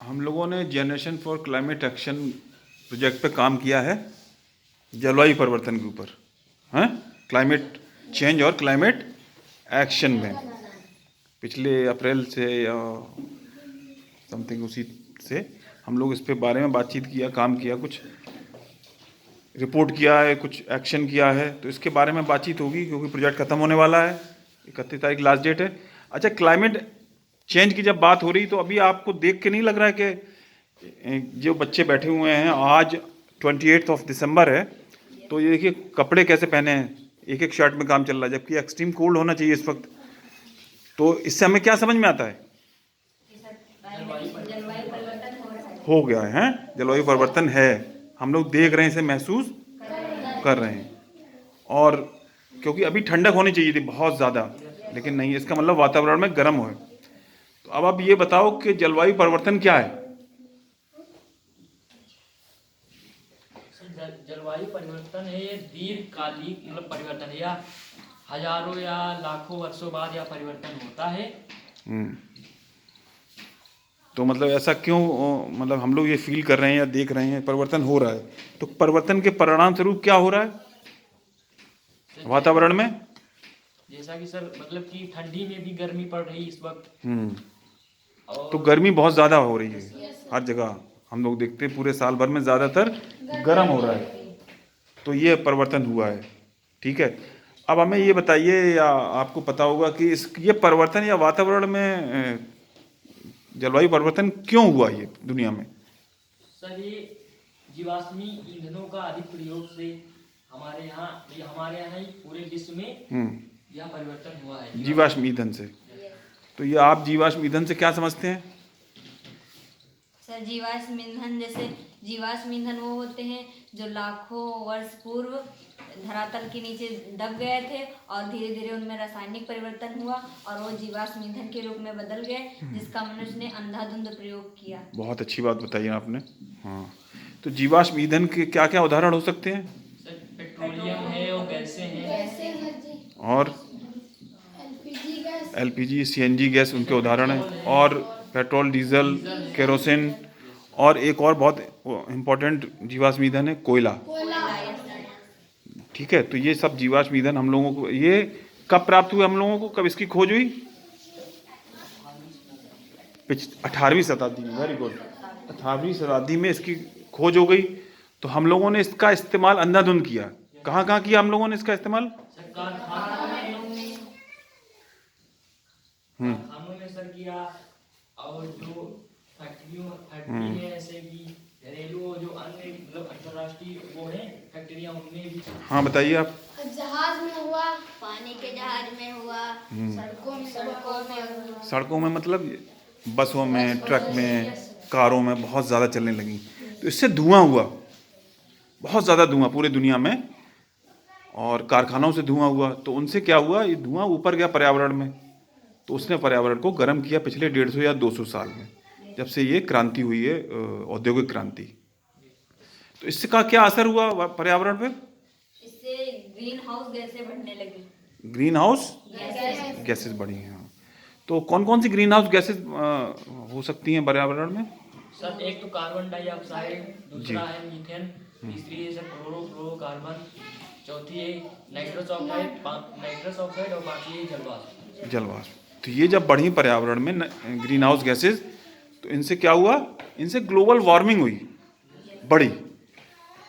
हम लोगों ने generation for climate action project पे काम किया है जलवायु परिवर्तन के ऊपर, हैं, क्लाइमेट चेंज और क्लाइमेट एक्शन में। पिछले अप्रैल से या समथिंग उसी से हम लोग इस पे बारे में बातचीत किया, काम किया, कुछ रिपोर्ट किया है, कुछ एक्शन किया है। तो इसके बारे में बातचीत होगी क्योंकि प्रोजेक्ट ख़त्म होने वाला है। 31 तारीख लास्ट डेट है। अच्छा, क्लाइमेट चेंज की जब बात हो रही तो अभी आपको देख के नहीं लग रहा है कि जो बच्चे बैठे हुए हैं, आज 28 दिसंबर है, तो ये देखिए कपड़े कैसे पहने हैं, एक एक शर्ट में काम चल रहा है, जबकि एक्सट्रीम कोल्ड होना चाहिए इस वक्त। तो इससे हमें क्या समझ में आता है? हो गया है, जलवायु परिवर्तन है, हम लोग देख रहे हैं, इसे महसूस कर रहे हैं। और क्योंकि अभी ठंडक होनी चाहिए थी बहुत ज़्यादा, लेकिन नहीं, इसका मतलब वातावरण में गर्म हो। तो अब आप ये बताओ कि जलवायु परिवर्तन क्या है? जलवायु परिवर्तन है ये दीर्घकालिक मतलब परिवर्तन है, या हजारों या लाखों वर्षों बाद यह परिवर्तन होता है। तो मतलब ऐसा क्यों, मतलब हम लोग ये फील कर रहे हैं या देख रहे हैं परिवर्तन हो रहा है, तो परिवर्तन के परिणाम स्वरूप क्या हो रहा है वातावरण में? जैसा कि सर मतलब कि ठंडी में भी गर्मी पड़ रही है इस वक्त। तो गर्मी बहुत ज़्यादा हो रही है हर जगह, हम लोग देखते हैं पूरे साल भर में ज़्यादातर गर्म हो रहा है। तो ये परिवर्तन हुआ है, ठीक है। अब हमें ये बताइए, या आपको पता होगा कि ये परिवर्तन या वातावरण में जलवायु परिवर्तन क्यों हुआ ये दुनिया में? सर ये जीवाश्मी ईंधनों का अधिक प्रयोग से हमारे यहाँ ही पूरे विश्व में यह परिवर्तन हुआ है जीवाश्म ईंधन से। तो ये आप जीवाश्म ईंधन से क्या समझते हैं? सर जीवाश्म ईंधन, जैसे जीवाश्म ईंधन वो होते हैं जो लाखों वर्ष पूर्व धरातल के नीचे दब गए थे और धीरे धीरे उनमें रासायनिक परिवर्तन हुआ और वो जीवाश्म ईंधन के रूप में बदल गए, जिसका मनुष्य ने अंधाधुंध प्रयोग किया। बहुत अच्छी बात बताई आपने। हाँ, तो जीवाश्म ईंधन के क्या क्या उदाहरण हो सकते हैं? सर पेट्रोलियम है और गैसें हैं, और एलपीजी सीएनजी गैस उनके उदाहरण हैं, और पेट्रोल, डीजल, केरोसिन, और एक और बहुत इम्पोर्टेंट जीवाश्म ईंधन है कोयला। ठीक है, तो ये सब जीवाश्म ईंधन हम लोगों को, ये कब प्राप्त हुए हम लोगों को, कब इसकी खोज हुई? 18वीं शताब्दी में। वेरी गुड, 18वीं शताब्दी में इसकी खोज हो गई। तो हम लोगों ने इसका इस्तेमाल अंधाधुंध किया। कहाँ कहाँ किया हम लोगों ने इसका इस्तेमाल? खानों में सर किया, और जो फैक्ट्री है जैसे कि घरेलू जो अन्य मतलब अंतर्राष्ट्रीय वो है फैक्ट्रियां, उनमें भी। हाँ बताइए आप। जहाज में हुआ, पानी के जहाज में हुआ, सड़कों में मतलब बसों में, ट्रक में, कारों में बहुत ज़्यादा चलने लगी, तो इससे धुआं हुआ, बहुत ज़्यादा धुआं पूरे दुनिया में, और कारखानों से धुआं हुआ। तो उनसे क्या हुआ, ये धुआं ऊपर गया पर्यावरण में, तो उसने पर्यावरण को गर्म किया पिछले 150 या 200 साल में, जब से ये क्रांति हुई है, औद्योगिक क्रांति। तो इससे का क्या असर हुआ पर्यावरण पे? इससे ग्रीन हाउस गैसें बढ़ने लगी। ग्रीन हाउस गैसेस बढ़ी हैं। हाँ, तो कौन कौन सी ग्रीन हाउस गैसेस हो सकती हैं पर्यावरण में? सर एक तो कार्बन डाइऑक्साइड, दूसरा है मीथेन, तीसरी है सर क्लोरोफ्लोरोकार्बन, चौथी है नाइट्रस ऑक्साइड और पांचवी है जलवाष्प। तो ये जब बढ़ी पर्यावरण में ग्रीन हाउस गैसेस, तो इनसे क्या हुआ, इनसे ग्लोबल वार्मिंग हुई, बढ़ी।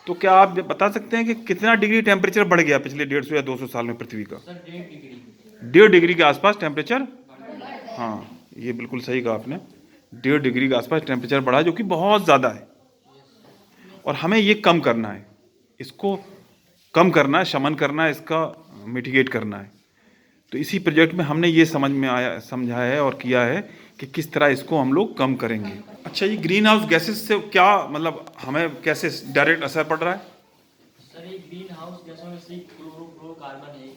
तो क्या आप बता सकते हैं कि कितना डिग्री टेम्परेचर बढ़ गया पिछले 150 या 200 साल में पृथ्वी का? सर 1.5 डिग्री के आसपास टेम्परेचर। हाँ, ये बिल्कुल सही कहा आपने, 1.5 डिग्री के आसपास टेम्परेचर बढ़ा, जो कि बहुत ज़्यादा है। और हमें ये कम करना है, इसको कम करना है, शमन करना है, इसका मिटिगेट करना है। तो इसी प्रोजेक्ट में हमने ये समझा है और किया है कि किस तरह इसको हम लोग कम करेंगे। अच्छा, ये ग्रीन हाउस गैसेस से क्या मतलब हमें कैसे डायरेक्ट असर पड़ रहा है? सर ये ग्रीन हाउस गैसों में से क्लोरोफ्लोरोकार्बन है,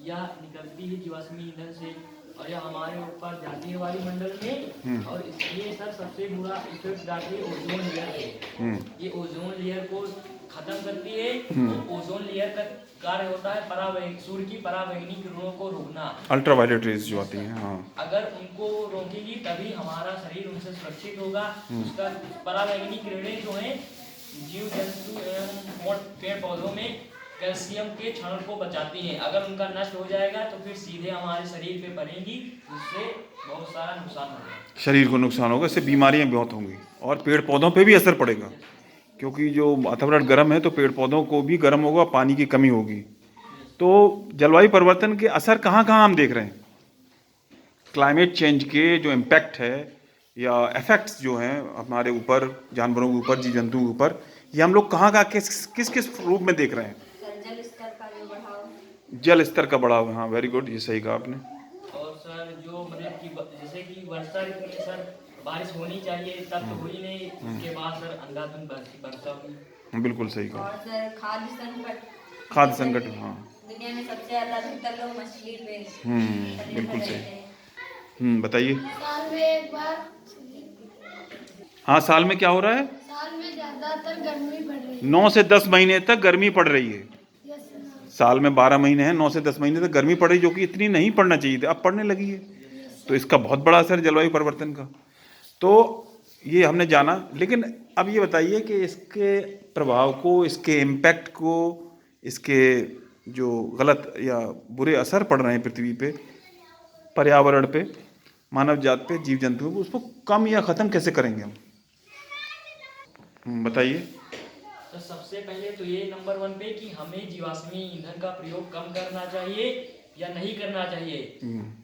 यह निकलती है जीवाश्मी ईंधन से और यह हमारे ऊपर जाती है वायुमंडल में, और इसलिए सर सबसे बुरा इफेक्ट डालती है ओजोन लेयर पे। ये ओजोन लेयर को खत्म करती है। वो ओजोन लेयर का कार्य होता है सूर्य की पराबैंगनी किरणों को रोकना। अल्ट्रावायलेट रेज जो आती हैं, हाँ। अगर उनको रोकेगी तभी हमारा शरीर उनसे सुरक्षित होगा। उसका पराबैंगनी किरणें जो हैं जीव जंतु एवं पेड़ पौधों में कैल्शियम के क्षरण को बचाती हैं। अगर उनका नष्ट हो जाएगा तो फिर सीधे हमारे शरीर पे पड़ेगी, जिससे बहुत सारा नुकसान होगा। शरीर को नुकसान होगा, इससे बीमारियां बहुत होंगी और पेड़ पौधों पे भी असर पड़ेगा, क्योंकि जो वातावरण गर्म है तो पेड़ पौधों को भी गर्म होगा, पानी की कमी होगी। तो जलवायु परिवर्तन के असर कहाँ कहाँ हम देख रहे हैं? क्लाइमेट चेंज के जो इम्पैक्ट है या इफेक्ट्स जो हैं हमारे ऊपर, जानवरों के ऊपर, जीव जंतुओं के ऊपर, ये हम लोग कहाँ कहाँ किस किस रूप में देख रहे हैं? सर जल स्तर का जो बढ़ाव, जल स्तर का बढ़ाव, हाँ वेरी गुड, ये सही कहा आपने। और सर जो मतलब कि जैसे कि वर्षा ऋतु में सर बारिश होनी चाहिए, तब तो हुई नहीं, उसके बाद सर अंधाधुंध वर्षा हुई। बिल्कुल सही कहा। और सर खाद्य संकट, खाद्य संकट, हाँ। दुनिया में सबसे ज्यादा अधिकतर लोग मछली पे बिल्कुल निर्भर सही। रहते हैं। बताइए। साल में एक बार, हाँ, साल में क्या हो रहा है? साल में ज्यादातर गर्मी पड़ रही है। 9 से 10 महीने तक गर्मी पड़ रही है। Yes sir. साल में 12 महीने हैं, 9 से 10 महीने तक गर्मी पड़ रही है, जो कि इतनी नहीं पड़ना चाहिए थी, अब पड़ने लगी है। तो इसका बहुत बड़ा असर है जलवायु परिवर्तन का। तो ये हमने जाना, लेकिन अब ये बताइए कि इसके प्रभाव को, इसके इम्पैक्ट को, इसके जो गलत या बुरे असर पड़ रहे हैं पृथ्वी पे, पर्यावरण पे, मानव जात पे, जीव जंतुओं को, उसको कम या ख़त्म कैसे करेंगे हम? बताइए। तो सबसे पहले तो ये नंबर 1 पे कि हमें जीवाश्मी ईंधन का प्रयोग कम करना चाहिए या नहीं करना चाहिए,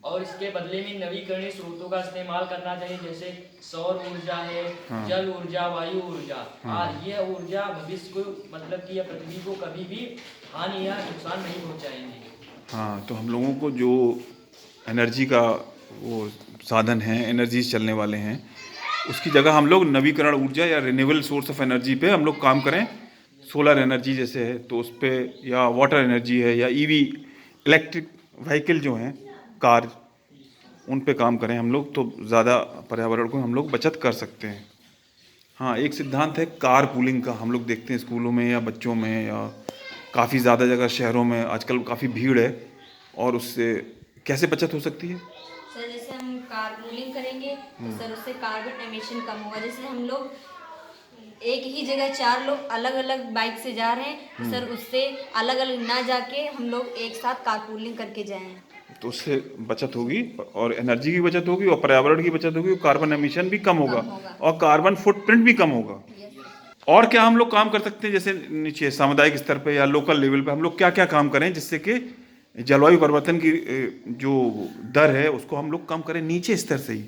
और इसके बदले में नवीकरणीय स्रोतों का इस्तेमाल करना चाहिए, जैसे सौर ऊर्जा है, जल ऊर्जा, वायु ऊर्जा। और यह ऊर्जा भविष्य को मतलब कि यह पृथ्वी को कभी भी हानि या नुकसान नहीं पहुंचाएंगे। हाँ, तो हम लोगों को जो एनर्जी का वो साधन है, एनर्जीज चलने वाले हैं, उसकी जगह हम लोग नवीकरण ऊर्जा या रिन्यूएबल सोर्स ऑफ एनर्जी पे हम लोग काम करें। सोलर एनर्जी जैसे है तो उस पे, या वाटर एनर्जी है, या ईवी इलेक्ट्रिक व्हीकल जो हैं, कार, उन पे काम करें हम लोग, तो ज़्यादा पर्यावरण को हम लोग बचत कर सकते हैं। हाँ, एक सिद्धांत है कार पूलिंग का, हम लोग देखते हैं स्कूलों में या बच्चों में, या काफ़ी ज़्यादा जगह शहरों में आजकल काफ़ी भीड़ है, और उससे कैसे बचत हो सकती है? सर जैसे हम कारपूलिंग करेंगे तो सर उससे कार्बन एमिशन कम होगा। जैसे हम लोग एक ही जगह 4 लोग अलग अलग बाइक से जा रहे हैं, तो सर उससे अलग अलग ना जाके हम लोग एक साथ कारपूलिंग करके जाएं, तो उससे बचत होगी, और एनर्जी की बचत होगी, और पर्यावरण की बचत होगी, और कार्बन एमिशन भी कम होगा, और कार्बन फुटप्रिंट भी कम होगा। और क्या हम लोग काम कर सकते हैं, जैसे नीचे सामुदायिक स्तर पे या लोकल लेवल पे हम लोग क्या क्या काम करें जिससे कि जलवायु परिवर्तन की जो दर है उसको हम लोग कम करें नीचे स्तर से ही,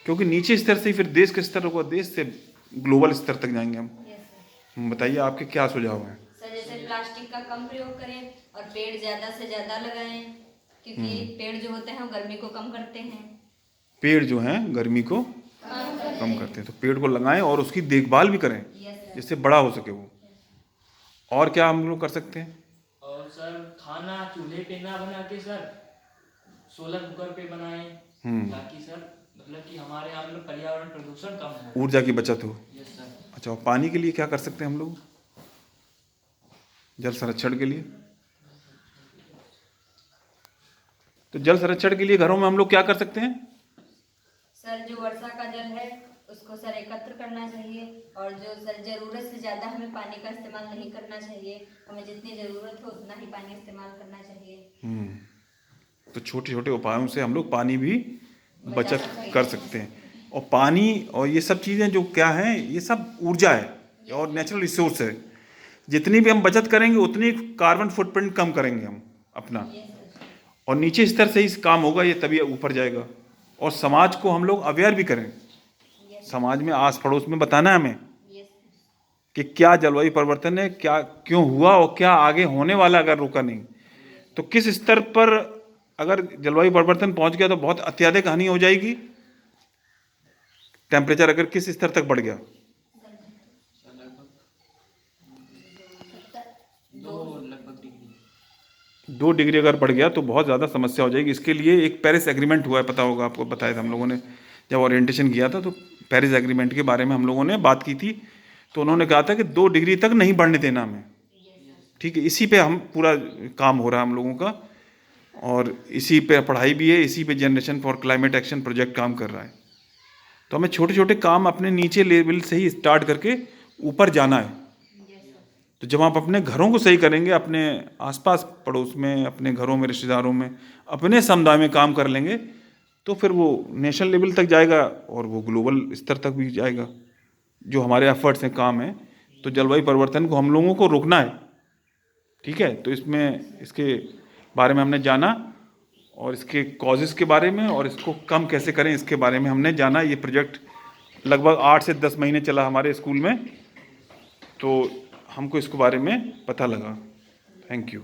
क्योंकि नीचे स्तर से ही फिर देश का स्तर होगा, देश से ग्लोबल स्तर तक जाएंगे हम। बताइए आपके क्या सुझाव हैं? सर जैसे प्लास्टिक का कम प्रयोग करें और पेड़ ज़्यादा से ज़्यादा लगाएं, क्योंकि पेड़ जो होते हैं वो गर्मी को कम करते हैं। पेड़ जो हैं गर्मी को कम करते हैं, तो पेड़ को लगाएं और उसकी देखभाल भी करें जिससे बड़ा हो सके वो। और क्या हम लोग कर सकते हैं? और सर खाना चूल्हे पे ना बना के सर सोलर कुकर पे बनाएं, ताकि सर मतलब कि हमारे यहाँ पे पर्यावरण प्रदूषण कम हो, ऊर्जा की बचत हो। Yes sir. अच्छा, और पानी के लिए क्या कर सकते हैं हम लोग, जल संरक्षण के लिए? तो जल संरक्षण के लिए घरों में हम लोग क्या कर सकते हैं? सर जो वर्षा का जल है उसको सर एकत्र करना चाहिए, और जो सर ज़रूरत से ज़्यादा हमें पानी का इस्तेमाल नहीं करना चाहिए, हमें जितनी ज़रूरत हो उतना ही पानी इस्तेमाल करना चाहिए। तो छोटे छोटे उपायों से हम लोग पानी भी बचत कर सकते हैं। और पानी और ये सब चीज़ें जो क्या हैं, ये सब ऊर्जा है और नेचुरल रिसोर्स है। जितनी भी हम बचत करेंगे उतनी कार्बन फुटप्रिंट कम करेंगे हम अपना, और नीचे स्तर से ही काम होगा, ये तभी ऊपर जाएगा। और समाज को हम लोग अवेयर भी करें, समाज में आस पड़ोस में बताना है हमें कि क्या जलवायु परिवर्तन है, क्या क्यों हुआ, और क्या आगे होने वाला अगर रुका नहीं तो किस स्तर पर अगर जलवायु परिवर्तन पहुंच गया तो बहुत अत्यधिक हानि हो जाएगी। टेम्परेचर अगर किस स्तर तक बढ़ गया, 2 डिग्री अगर बढ़ गया तो बहुत ज़्यादा समस्या हो जाएगी। इसके लिए एक पेरिस एग्रीमेंट हुआ है, पता होगा आपको, बताया था हम लोगों ने जब ओरिएंटेशन किया था, तो पेरिस एग्रीमेंट के बारे में हम लोगों ने बात की थी। तो उन्होंने कहा था कि 2 डिग्री तक नहीं बढ़ने देना हमें। ठीक है, इसी पे हम पूरा काम हो रहा है हम लोगों का, और इसी पे पढ़ाई भी है, इसी पे generation for climate action project काम कर रहा है। तो हमें छोटे छोटे काम अपने नीचे लेवल से ही स्टार्ट करके ऊपर जाना है। तो जब आप अपने घरों को सही करेंगे, अपने आसपास पड़ोस में, अपने घरों में, रिश्तेदारों में, अपने समुदाय में काम कर लेंगे, तो फिर वो नेशनल लेवल तक जाएगा और वो ग्लोबल स्तर तक भी जाएगा। जो हमारे एफर्ट्स हैं, काम है, तो जलवायु परिवर्तन को हम लोगों को रोकना है। ठीक है, तो इसमें इसके बारे में हमने जाना, और इसके कॉजेज़ के बारे में, और इसको कम कैसे करें इसके बारे में हमने जाना। ये प्रोजेक्ट लगभग 8 से 10 महीने चला हमारे स्कूल में, तो हमको इसके बारे में पता लगा। Thank you.